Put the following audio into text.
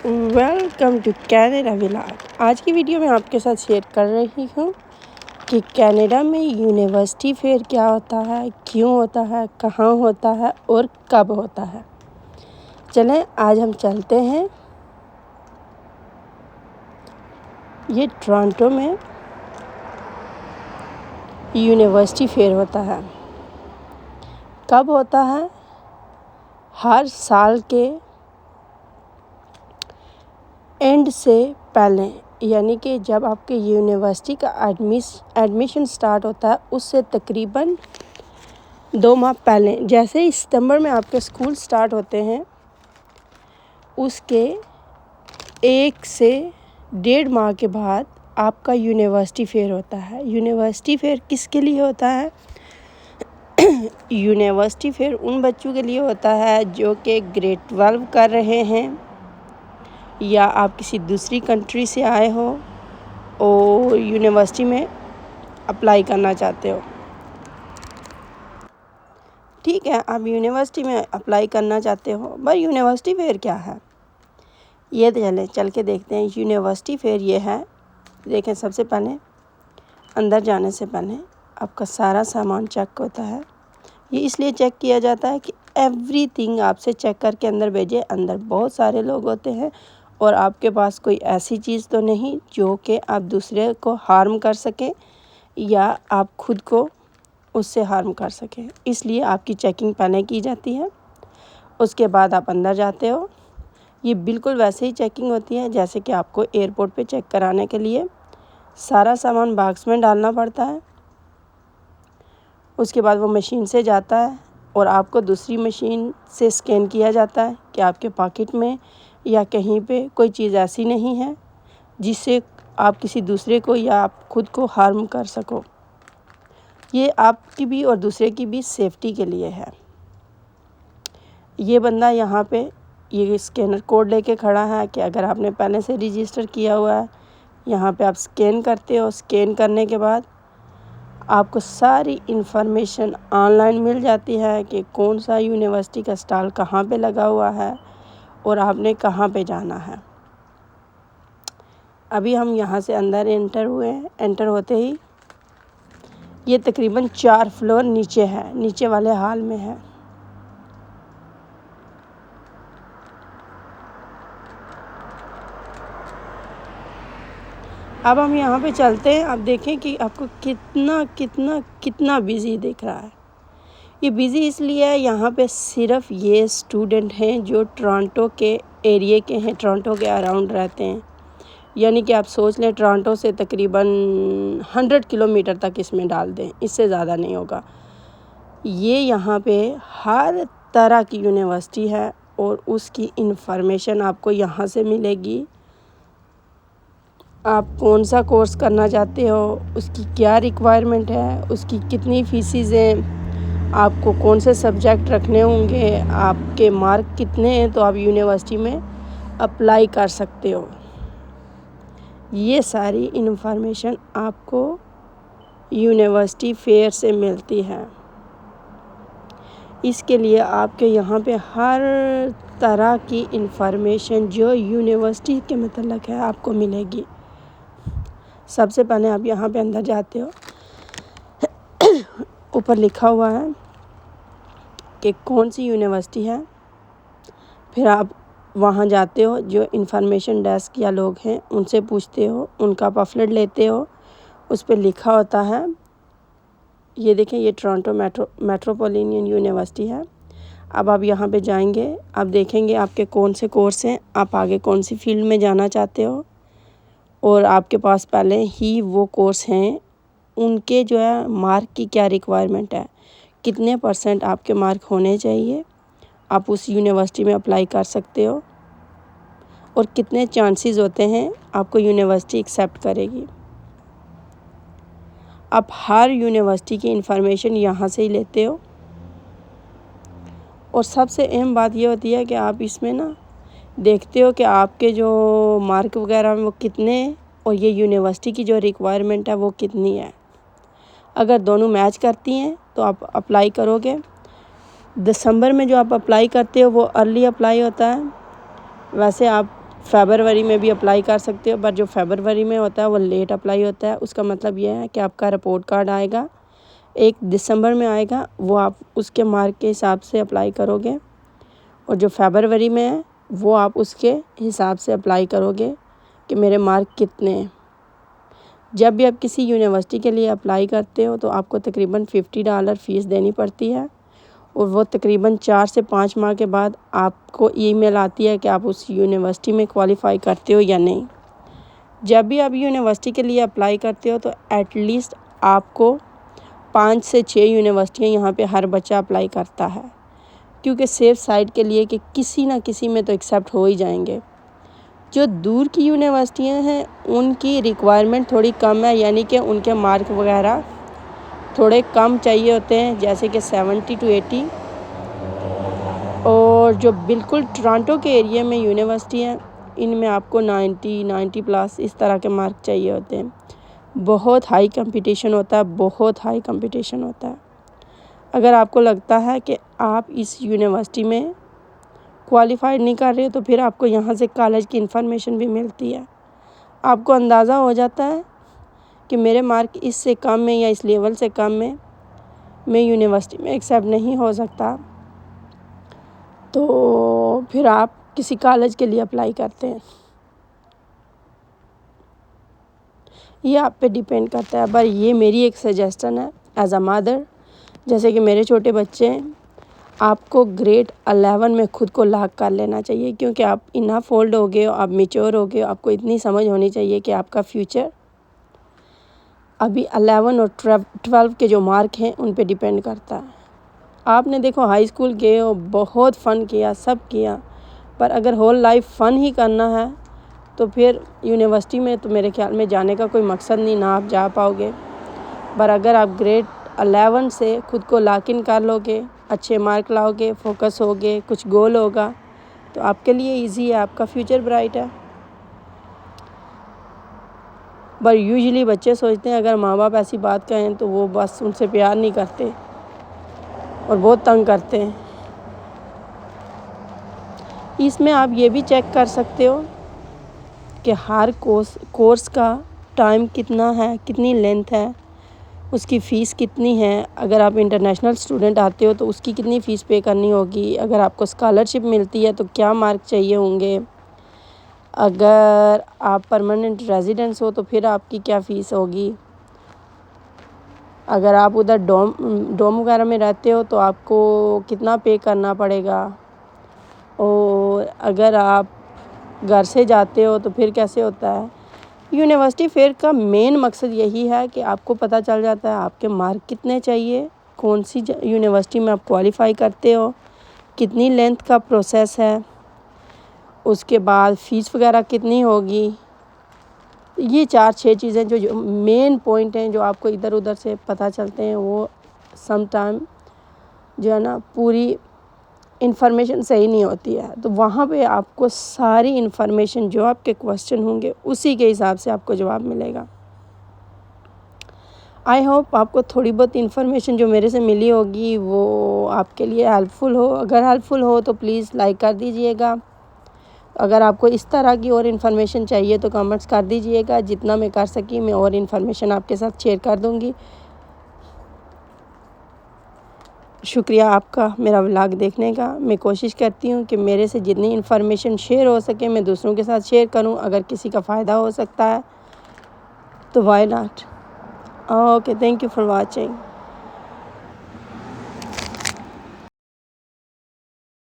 Welcome to Canada vlog. आज की video में आपके साथ शेयर कर रही हूँ कि कनाडा में यूनिवर्सिटी फेयर क्या होता है, क्यों होता है, कहाँ होता है और कब होता है। चलें आज हम चलते हैं। ये टोरंटो में यूनिवर्सिटी फेयर होता है। कब होता है? हर साल के एंड से पहले, यानी कि जब आपके यूनिवर्सिटी का एडमिशन स्टार्ट होता है उससे तकरीबन 2 माह पहले। जैसे ही सितंबर में आपके स्कूल स्टार्ट होते हैं उसके 1 से 1.5 माह के बाद आपका यूनिवर्सिटी फेयर होता है। यूनिवर्सिटी फेयर किसके लिए होता है? यूनिवर्सिटी फेयर उन बच्चों के लिए होता है जो कि ग्रेड 12 कर रहे हैं या आप किसी दूसरी कंट्री से आए हो और यूनिवर्सिटी में अप्लाई करना चाहते हो। ठीक है, आप यूनिवर्सिटी में अप्लाई करना चाहते हो। पर यूनिवर्सिटी फेयर क्या है ये चल के देखते हैं। यूनिवर्सिटी फेयर ये है, देखें सबसे पहले अंदर जाने से पहले आपका सारा सामान चेक होता है। ये इसलिए चेक किया जाता है कि एवरीथिंग आपसे चेक करके अंदर भेजे। अंदर बहुत सारे लोग होते हैं और आपके पास कोई ऐसी चीज़ तो नहीं जो कि आप दूसरे को हार्म कर सकें या आप खुद को उससे हार्म कर सकें, इसलिए आपकी चेकिंग पहले की जाती है। उसके बाद आप अंदर जाते हो। ये बिल्कुल वैसे ही चेकिंग होती है जैसे कि आपको एयरपोर्ट पे चेक कराने के लिए सारा सामान बॉक्स में डालना पड़ता है। उसके बाद वो मशीन से जाता है और आपको दूसरी मशीन से स्कैन किया जाता है कि आपके पॉकेट में या कहीं पे कोई चीज़ ऐसी नहीं है जिससे आप किसी दूसरे को या आप खुद को हार्म कर सको। ये आपकी भी और दूसरे की भी सेफ्टी के लिए है। ये बंदा यहाँ पे ये स्कैनर कोड लेके खड़ा है कि अगर आपने पहले से रजिस्टर किया हुआ है, यहाँ पे आप स्कैन करते हो। स्कैन करने के बाद आपको सारी इन्फॉर्मेशन ऑनलाइन मिल जाती है कि कौन सा यूनिवर्सिटी का स्टॉल कहाँ पे लगा हुआ है और आपने कहाँ पे जाना है। अभी हम यहाँ से अंदर एंटर हुए हैं। एंटर होते ही ये तकरीबन 4 फ्लोर नीचे है, नीचे वाले हॉल में है। अब हम यहाँ पे चलते हैं। आप देखें कि आपको कितना बिजी दिख रहा है। ये बिजी इसलिए है, यहाँ पे सिर्फ ये स्टूडेंट हैं जो टोरंटो के एरिया के हैं, टोरंटो के अराउंड रहते हैं। यानी कि आप सोच लें टोरंटो से तकरीबन 100 किलोमीटर तक इसमें डाल दें, इससे ज़्यादा नहीं होगा। ये यहाँ पे हर तरह की यूनिवर्सिटी है और उसकी इन्फॉर्मेशन आपको यहाँ से मिलेगी। आप कौन सा कोर्स करना चाहते हो, उसकी क्या रिक्वायरमेंट है, उसकी कितनी फीसिस हैं, आपको कौन से सब्जेक्ट रखने होंगे, आपके मार्क कितने हैं तो आप यूनिवर्सिटी में अप्लाई कर सकते हो। ये सारी इन्फॉर्मेशन आपको यूनिवर्सिटी फेयर से मिलती है। इसके लिए आपके यहाँ पे हर तरह की इन्फॉर्मेशन जो यूनिवर्सिटी के मतलब है आपको मिलेगी। सबसे पहले आप यहाँ पे अंदर जाते हो, ऊपर लिखा हुआ है कि कौन सी यूनिवर्सिटी है। फिर आप वहाँ जाते हो, जो इन्फॉर्मेशन डेस्क या लोग हैं उनसे पूछते हो, उनका पम्फलेट लेते हो। उस पर लिखा होता है, ये देखें ये टोरंटो मेट्रोपॉलिटन यूनिवर्सिटी है। अब आप यहाँ पे जाएंगे, आप देखेंगे आपके कौन से कोर्स हैं, आप आगे कौन सी फील्ड में जाना चाहते हो और आपके पास पहले ही वो कोर्स हैं। उनके जो है मार्क की क्या रिक्वायरमेंट है, कितने % आपके मार्क होने चाहिए, आप उस यूनिवर्सिटी में अप्लाई कर सकते हो और कितने चांसेस होते हैं आपको यूनिवर्सिटी एक्सेप्ट करेगी। आप हर यूनिवर्सिटी की इन्फॉर्मेशन यहाँ से ही लेते हो। और सबसे अहम बात ये होती है कि आप इसमें ना देखते हो कि आपके जो मार्क वगैरह में वो कितने और ये यूनिवर्सिटी की जो रिक्वायरमेंट है वो कितनी है। अगर दोनों मैच करती हैं तो आप अप्लाई करोगे। दिसंबर में जो आप अप्लाई करते हो वो अर्ली अप्लाई होता है। वैसे आप فیبروری میں بھی اپلائی کر سکتے ہو، پر جو فیبروری میں ہوتا ہے وہ لیٹ اپلائی ہوتا ہے۔ اس کا مطلب یہ ہے کہ آپ کا رپورٹ کارڈ آئے گا 1 دسمبر میں آئے گا، وہ آپ اس کے مارک کے حساب سے اپلائی کرو گے، اور جو فیبروری میں ہے وہ آپ اس کے حساب سے اپلائی کرو گے کہ میرے مارک کتنے ہیں۔ جب بھی آپ کسی یونیورسٹی کے لیے اپلائی کرتے ہو تو آپ کو تقریباً $50 فیس دینی پڑتی ہے، اور وہ تقریباً 4 سے 5 ماہ کے بعد آپ کو ای میل آتی ہے کہ آپ اس یونیورسٹی میں کوالیفائی کرتے ہو یا نہیں۔ جب بھی آپ یونیورسٹی کے لیے اپلائی کرتے ہو تو ایٹ لیسٹ آپ کو 5 سے 6 یونیورسٹیاں یہاں پہ ہر بچہ اپلائی کرتا ہے، کیونکہ سیف سائڈ کے لیے کہ کسی نہ کسی میں تو ایکسیپٹ ہو ہی جائیں گے۔ جو دور کی یونیورسٹیاں ہیں ان کی ریکوائرمنٹ تھوڑی کم ہے، یعنی کہ ان کے مارک وغیرہ تھوڑے کم چاہیے ہوتے ہیں، جیسے کہ 70 to 80، اور جو بالکل ٹورانٹو کے ایریے میں یونیورسٹی ہیں ان میں آپ کو 90 پلس اس طرح کے مارک چاہیے ہوتے ہیں۔ بہت ہائی کمپٹیشن ہوتا ہے، بہت ہائی کمپٹیشن ہوتا ہے۔ اگر آپ کو لگتا ہے کہ آپ اس یونیورسٹی میں کوالیفائڈ نہیں کر رہے تو پھر آپ کو یہاں سے کالج کی انفارمیشن بھی ملتی ہے، آپ کو اندازہ ہو جاتا ہے کہ میرے مارک اس سے کم ہے یا اس لیول سے کم ہے، میں یونیورسٹی میں ایکسیپٹ نہیں ہو سکتا، تو پھر آپ کسی کالج کے لیے اپلائی کرتے ہیں۔ یہ آپ پہ ڈیپینڈ کرتا ہے، پر یہ میری ایک سجیشن ہے ایز اے مادر، جیسے کہ میرے چھوٹے بچے ہیں، آپ کو گریڈ 11 میں خود کو لاک کر لینا چاہیے، کیونکہ آپ انف اولڈ ہو گئے ہو، آپ میچور ہو گئے ہو، آپ کو اتنی سمجھ ہونی چاہیے کہ آپ کا فیوچر ابھی 11 اور 12 کے جو مارک ہیں ان پہ ڈیپینڈ کرتا ہے۔ آپ نے دیکھو ہائی اسکول گئے ہو، بہت فن کیا، سب کیا، پر اگر ہول لائف فن ہی کرنا ہے تو پھر یونیورسٹی میں تو میرے خیال میں جانے کا کوئی مقصد نہیں، نہ آپ جا پاؤ گے۔ پر اگر آپ گریڈ 11 سے خود کو لاک ان کر لو گے، اچھے مارک لاؤ گے، فوکس ہوگے، کچھ گول ہوگا تو آپ کے لیے ایزی ہے، آپ کا فیوچر برائٹ ہے۔ پر یوزلی بچے سوچتے ہیں اگر ماں باپ ایسی بات کہیں تو وہ بس ان سے پیار نہیں کرتے اور بہت تنگ کرتے ہیں۔ اس میں آپ یہ بھی چیک کر سکتے ہو کہ ہر کورس کا ٹائم کتنا ہے، کتنی لینتھ ہے، اس کی فیس کتنی ہے۔ اگر آپ انٹرنیشنل اسٹوڈنٹ آتے ہو تو اس کی کتنی فیس پے کرنی ہوگی، اگر آپ کو اسکالرشپ ملتی ہے تو کیا مارک چاہیے ہوں گے، اگر آپ پرماننٹ ریزیڈنس ہو تو پھر آپ کی کیا فیس ہوگی، اگر آپ ادھر ڈوم وغیرہ میں رہتے ہو تو آپ کو کتنا پے کرنا پڑے گا، اور اگر آپ گھر سے جاتے ہو تو پھر کیسے ہوتا ہے۔ یونیورسٹی فیئر کا مین مقصد یہی ہے کہ آپ کو پتہ چل جاتا ہے آپ کے مارک کتنے چاہیے، کون سی یونیورسٹی میں آپ کوالیفائی کرتے ہو، کتنی لینتھ کا پروسیس ہے، اس کے بعد فیس وغیرہ کتنی ہوگی۔ یہ 4-6 چیزیں جو مین پوائنٹ ہیں جو آپ کو ادھر ادھر سے پتہ چلتے ہیں، وہ سم ٹائم جو ہے نا پوری انفارمیشن صحیح نہیں ہوتی ہے، تو وہاں پہ آپ کو ساری انفارمیشن جو آپ کے کوسچن ہوں گے اسی کے حساب سے آپ کو جواب ملے گا۔ آئی ہوپ آپ کو تھوڑی بہت انفارمیشن جو میرے سے ملی ہوگی وہ آپ کے لیے ہیلپ فل ہو۔ اگر ہیلپ فل ہو تو پلیز لائک کر دیجئے گا، اگر آپ کو اس طرح کی اور انفارمیشن چاہیے تو کمنٹس کر دیجئے گا، جتنا میں کر سکی میں اور انفارمیشن آپ کے ساتھ شیئر کر دوں گی۔ شکریہ آپ کا میرا ولاگ دیکھنے کا۔ میں کوشش کرتی ہوں کہ میرے سے جتنی انفارمیشن شیئر ہو سکے میں دوسروں کے ساتھ شیئر کروں، اگر کسی کا فائدہ ہو سکتا ہے تو why not. Okay, thank you for watching.